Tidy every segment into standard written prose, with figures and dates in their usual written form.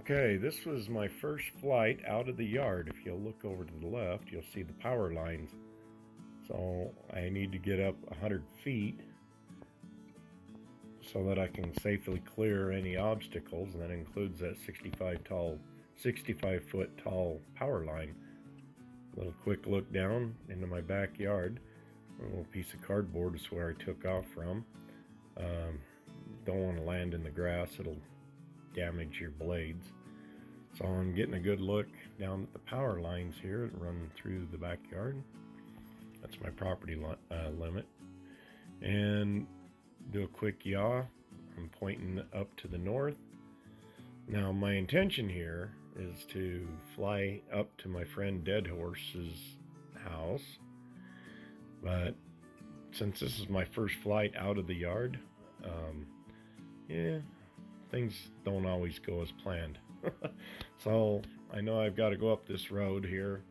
Okay, this was my first flight out of the yard. If you'll look over to the left, you'll see the power lines. So I need to get up 100 feet so that I can safely clear any obstacles, and that includes that 65 foot tall power line. A little quick look down into my backyard. A little piece of cardboard is where I took off from. Don't want to land in the grass, it'll damage your blades. So I'm getting a good look down at the power lines here that run through the backyard. That's my property limit. And do a quick yaw. I'm pointing up to the north. Now my intention here is to fly up to my friend Dead Horse's house, but since this is my first flight out of the yard, things don't always go as planned. So I know I've got to go up this road here,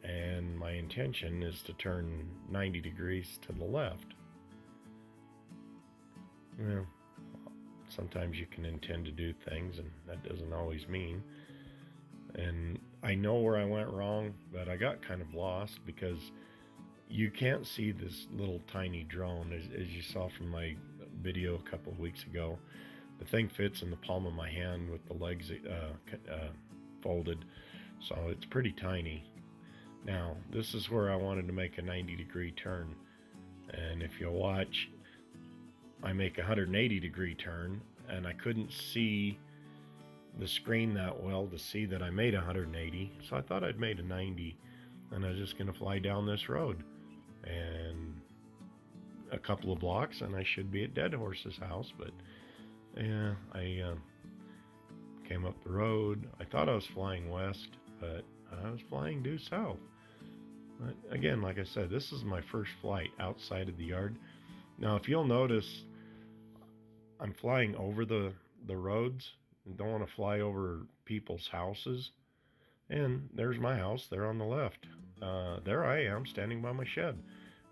and my intention is to turn 90 degrees to the left. Well, sometimes you can intend to do things, and that doesn't always mean. And I know where I went wrong, but I got kind of lost because you can't see this little tiny drone. As you saw from my video a couple of weeks ago, the thing fits in the palm of my hand with the legs folded, so it's pretty tiny. Now this is where I wanted to make a 90-degree turn, and if you'll watch, I make a 180-degree turn, and I couldn't see the screen that well to see that I made 180, so I thought I'd made a 90, and I was just going to fly down this road, and a couple of blocks and I should be at Dead Horse's house. But yeah, I came up the road. I thought I was flying west, but I was flying due south. But again, like I said, this is my first flight outside of the yard. Now if you'll notice, I'm flying over the roads and don't want to fly over people's houses. And there's my house there on the left. There I am standing by my shed.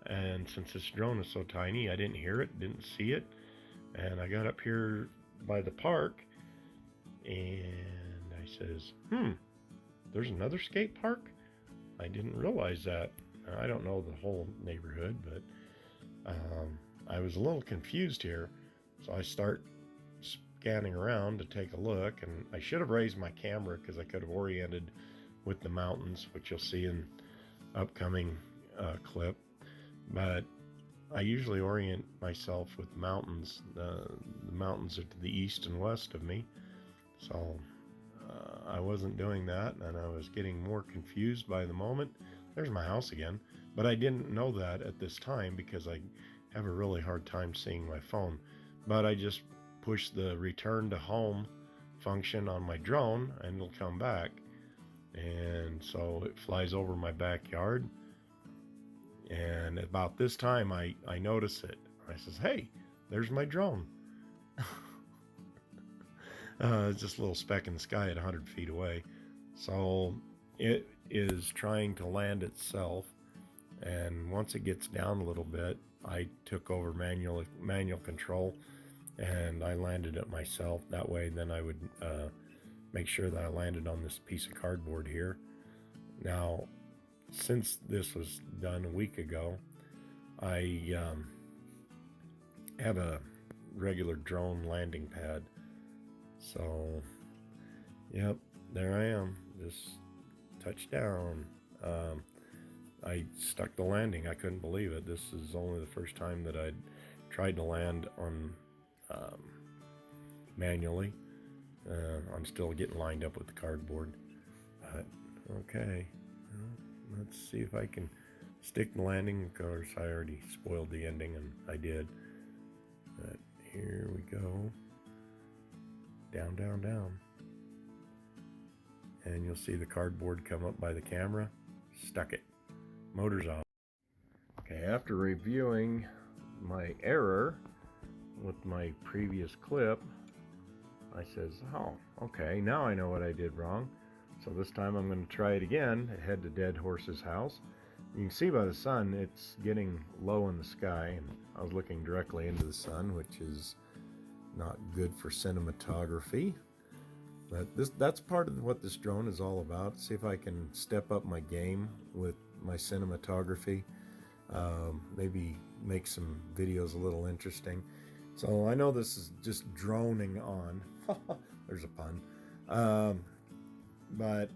And since this drone is so tiny, I didn't hear it, didn't see it. And I got up here by the park and I says, there's another skate park? I didn't realize that. I don't know the whole neighborhood, but I was a little confused here. So I start scanning around to take a look, and I should have raised my camera because I could have oriented with the mountains, which you'll see in upcoming clip. But I usually orient myself with mountains. The mountains are to the east and west of me, so I wasn't doing that, and I was getting more confused by the moment. There's my house again, but I didn't know that at this time because I have a really hard time seeing my phone. But I just push the return to home function on my drone and it'll come back, and so it flies over my backyard. And about this time I notice it. I says, hey, there's my drone. It's just a little speck in the sky at 100 feet away. So it is trying to land itself, and once it gets down a little bit, I took over manual control and I landed it myself. That way then I would make sure that I landed on this piece of cardboard here. Now since this was done a week ago, I have a regular drone landing pad. So yep, there I am, just touched down. I stuck the landing. I couldn't believe it. This is only the first time that I'd tried to land on manually. I'm still getting lined up with the cardboard, but okay, well, let's see if I can stick the landing. Of course I already spoiled the ending, and I did, but here we go. Down, down, down, and you'll see the cardboard come up by the camera. Stuck it. Motor's off. Okay, after reviewing my error with my previous clip, I says, oh, okay, now I know what I did wrong. So this time I'm going to try it again. Head to Dead Horse's house. You can see by the sun it's getting low in the sky, and I was looking directly into the sun, which is not good for cinematography. But that's part of what this drone is all about. See if I can step up my game with my cinematography. Maybe make some videos a little interesting. So I know this is just droning on. There's a pun. But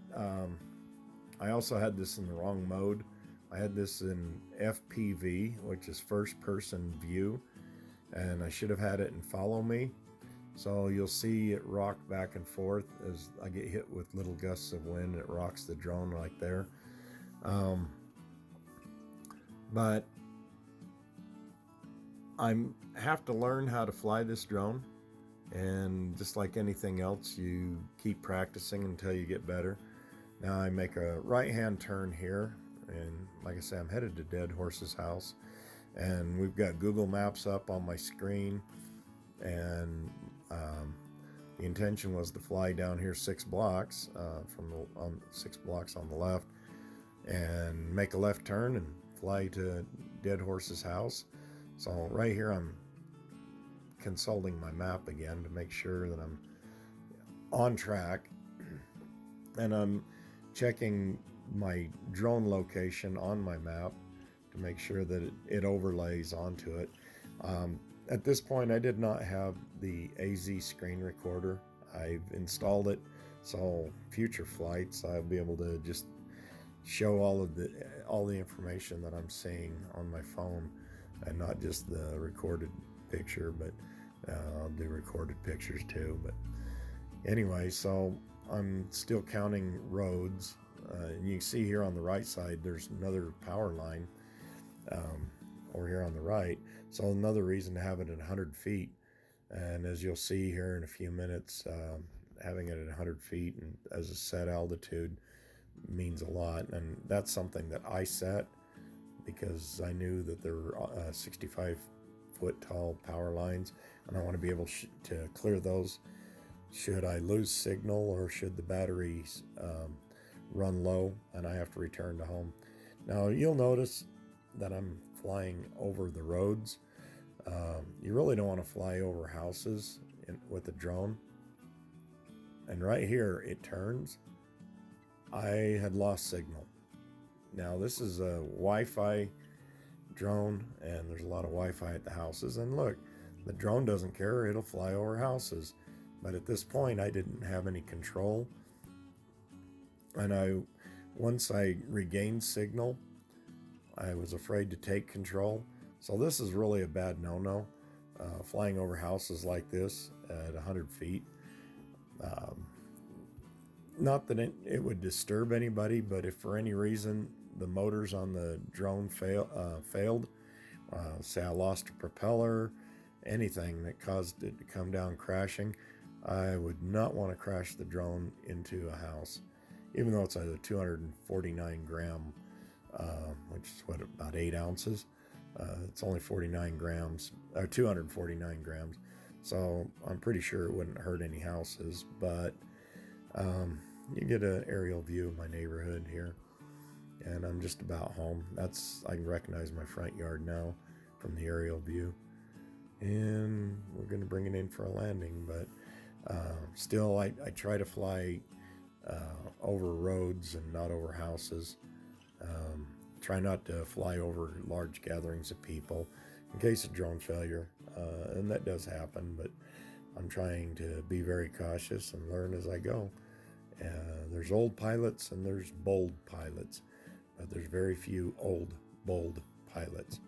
I also had this in the wrong mode. I had this in FPV, which is first person view, and I should have had it in follow me. So you'll see it rock back and forth as I get hit with little gusts of wind. It rocks the drone right there. But I have to learn how to fly this drone, and just like anything else, you keep practicing until you get better. Now I make a right-hand turn here, and like I said, I'm headed to Dead Horse's house, and we've got Google Maps up on my screen, and the intention was to fly down here 6 blocks on 6 blocks on the left, and make a left turn and fly to Dead Horse's house. So right here I'm consulting my map again to make sure that I'm on track, and I'm checking my drone location on my map to make sure that it overlays onto it. At this point, I did not have the AZ screen recorder. I've installed it, so future flights I'll be able to just show all the information that I'm seeing on my phone, and not just the recorded picture, but I'll do recorded pictures too. But anyway, so I'm still counting roads, and you can see here on the right side there's another power line over here on the right. So another reason to have it at 100 feet. And as you'll see here in a few minutes, having it at 100 feet and as a set altitude means a lot. And that's something that I set because I knew that there were 65-foot tall power lines, and I want to be able to clear those should I lose signal or should the batteries run low and I have to return to home. Now you'll notice that I'm flying over the roads. You really don't want to fly over houses with a drone. And right here it turns. I had lost signal. Now this is a Wi-Fi drone, and there's a lot of Wi-Fi at the houses, and look, the drone doesn't care, it'll fly over houses. But at this point I didn't have any control, and once I regained signal, I was afraid to take control. So this is really a bad no-no, flying over houses like this at 100 feet. Not that it would disturb anybody, but if for any reason the motors on the drone failed, say I lost a propeller, anything that caused it to come down crashing, I would not want to crash the drone into a house, even though it's a 249 gram, which is what, about 8 ounces. It's only 49 grams, or 249 grams. So I'm pretty sure it wouldn't hurt any houses, but you get an aerial view of my neighborhood here, and I'm just about home. I can recognize my front yard now from the aerial view, and we're going to bring it in for a landing. But still, I try to fly over roads and not over houses. Try not to fly over large gatherings of people in case of drone failure, and that does happen, but I'm trying to be very cautious and learn as I go. There's old pilots and there's bold pilots, but there's very few old, bold pilots.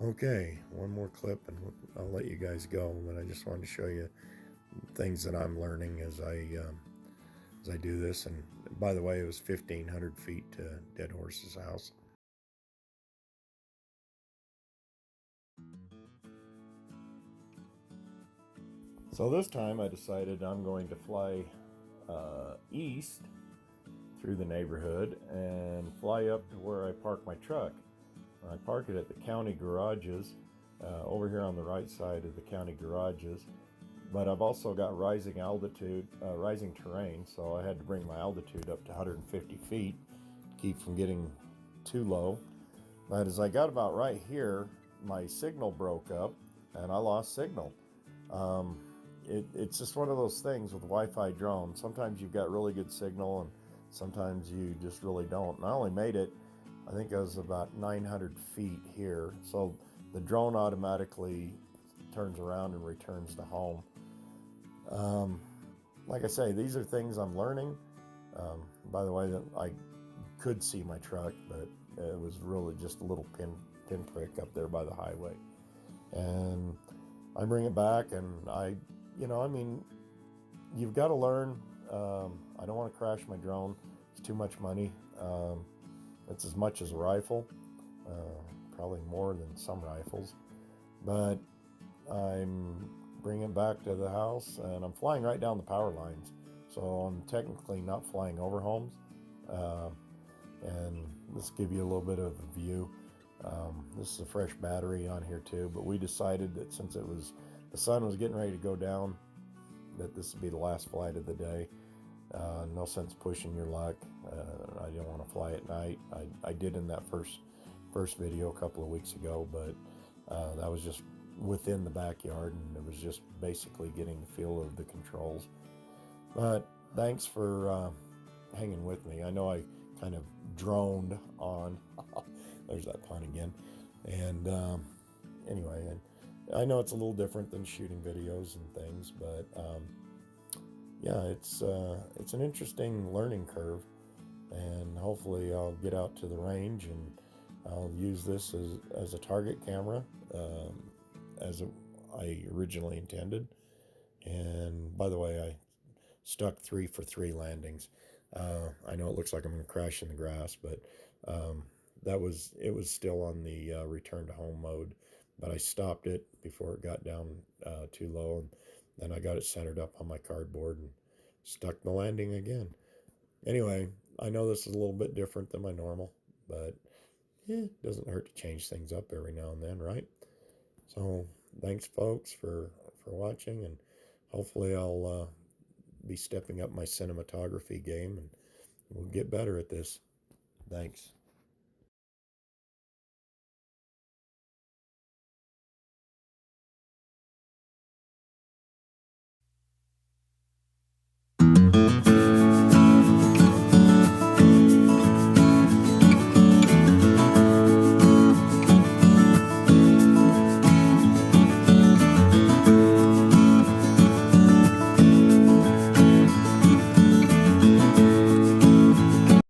Okay, one more clip and I'll let you guys go, but I just wanted to show you things that I'm learning as I do this. And by the way, it was 1,500 feet to Dead Horse's house. So this time I decided I'm going to fly east through the neighborhood and fly up to where I park my truck. I park it at the county garages, over here on the right side of the county garages, but I've also got rising terrain, so I had to bring my altitude up to 150 feet to keep from getting too low. But as I got about right here, my signal broke up and I lost signal. it's just one of those things with Wi-Fi drones. Sometimes you've got really good signal, and sometimes you just really don't. And I only made it, I think I was about 900 feet here, so the drone automatically turns around and returns to home. Like I say, these are things I'm learning. By the way, that I could see my truck, but it was really just a little pinprick up there by the highway. And I bring it back, and I mean, you've got to learn. I don't want to crash my drone. It's too much money. It's as much as a rifle, probably more than some rifles. But I'm bringing it back to the house, and I'm flying right down the power lines. So I'm technically not flying over homes. And let's give you a little bit of a view. This is a fresh battery on here too, but we decided that since the sun was getting ready to go down, that this would be the last flight of the day. No sense pushing your luck. I didn't want to fly at night. I did in that first video a couple of weeks ago, but that was just within the backyard, and it was just basically getting the feel of the controls. But thanks for hanging with me. I know I kind of droned on. There's that pun again. And anyway, I know it's a little different than shooting videos and things, but yeah, it's an interesting learning curve, and hopefully I'll get out to the range and I'll use this as a target camera, as I originally intended. And by the way, I stuck 3 for 3 landings. I know it looks like I'm going to crash in the grass, but it was still on the return to home mode, but I stopped it before it got down too low, and then I got it centered up on my cardboard and stuck the landing again. Anyway, I know this is a little bit different than my normal, but it doesn't hurt to change things up every now and then, right? So thanks, folks, for watching, and hopefully I'll be stepping up my cinematography game, and we'll get better at this. Thanks.